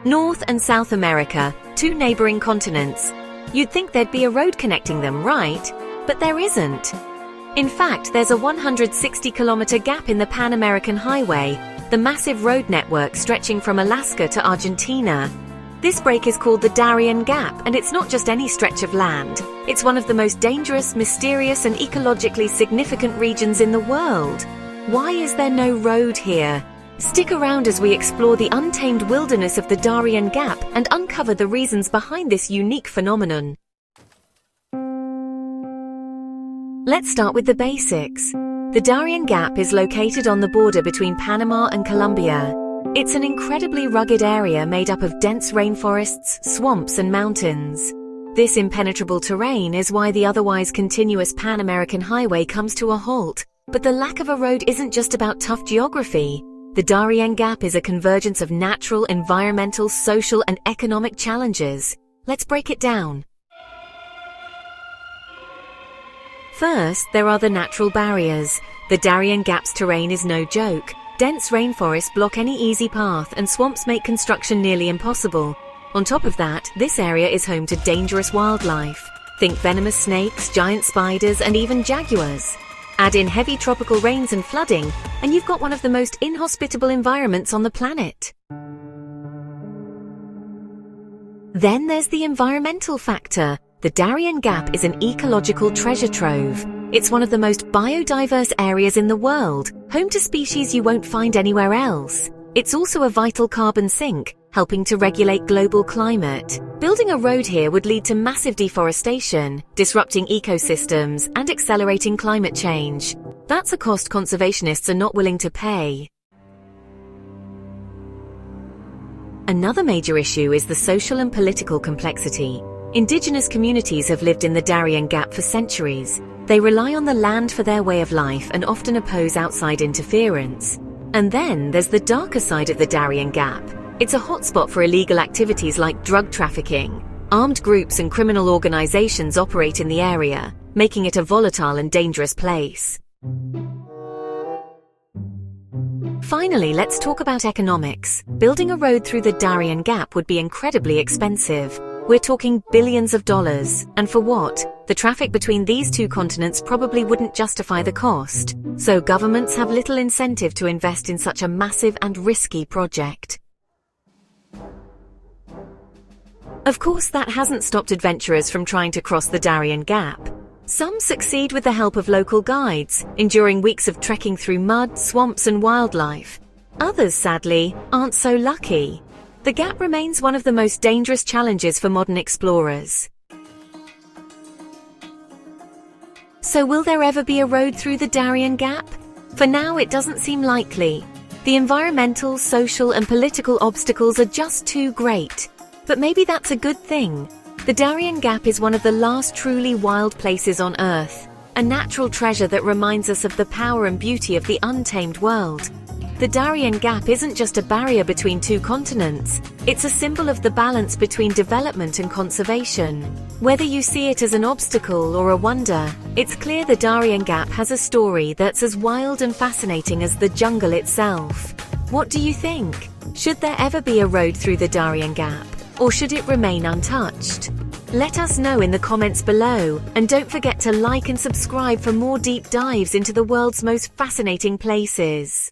North and South America, two neighboring continents. You'd think there'd be a road connecting them, right? But there isn't. In fact, there's a 160-kilometer gap in the Pan-American Highway, the massive road network stretching from Alaska to Argentina. This break is called the Darién Gap, and it's not just any stretch of land. It's one of the most dangerous, mysterious, and ecologically significant regions in the world. Why is there no road here? Stick around as we explore the untamed wilderness of the Darién Gap and uncover the reasons behind this unique phenomenon. Let's start with the basics. The Darién Gap is located on the border between Panama and Colombia. It's an incredibly rugged area made up of dense rainforests, swamps, and mountains. This impenetrable terrain is why the otherwise continuous Pan-American Highway comes to a halt. But the lack of a road isn't just about tough geography. The Darién Gap is a convergence of natural, environmental, social, and economic challenges. Let's break it down. First, there are the natural barriers. The Darién Gap's terrain is no joke. Dense rainforests block any easy path, and swamps make construction nearly impossible. On top of that, this area is home to dangerous wildlife. Think venomous snakes, giant spiders, and even jaguars. Add in heavy tropical rains and flooding, and you've got one of the most inhospitable environments on the planet. Then there's the environmental factor. The Darién Gap is an ecological treasure trove. It's one of the most biodiverse areas in the world, home to species you won't find anywhere else. It's also a vital carbon sink, helping to regulate global climate. Building a road here would lead to massive deforestation, disrupting ecosystems, and accelerating climate change. That's a cost conservationists are not willing to pay. Another major issue is the social and political complexity. Indigenous communities have lived in the Darién Gap for centuries. They rely on the land for their way of life and often oppose outside interference. And then there's the darker side of the Darién Gap. It's a hotspot for illegal activities like drug trafficking. Armed groups and criminal organizations operate in the area, making it a volatile and dangerous place. Finally, let's talk about economics. Building a road through the Darién Gap would be incredibly expensive. We're talking billions of dollars. And for what? The traffic between these two continents probably wouldn't justify the cost. So governments have little incentive to invest in such a massive and risky project. Of course, that hasn't stopped adventurers from trying to cross the Darién Gap. Some succeed with the help of local guides, enduring weeks of trekking through mud, swamps, and wildlife. Others, sadly, aren't so lucky. The gap remains one of the most dangerous challenges for modern explorers. So will there ever be a road through the Darién Gap? For now, it doesn't seem likely. The environmental, social, and political obstacles are just too great. But maybe that's a good thing. The Darién Gap is one of the last truly wild places on Earth, a natural treasure that reminds us of the power and beauty of the untamed world. The Darién Gap isn't just a barrier between two continents, it's a symbol of the balance between development and conservation. Whether you see it as an obstacle or a wonder, it's clear the Darién Gap has a story that's as wild and fascinating as the jungle itself. What do you think? Should there ever be a road through the Darién Gap? Or should it remain untouched? Let us know in the comments below, and don't forget to like and subscribe for more deep dives into the world's most fascinating places.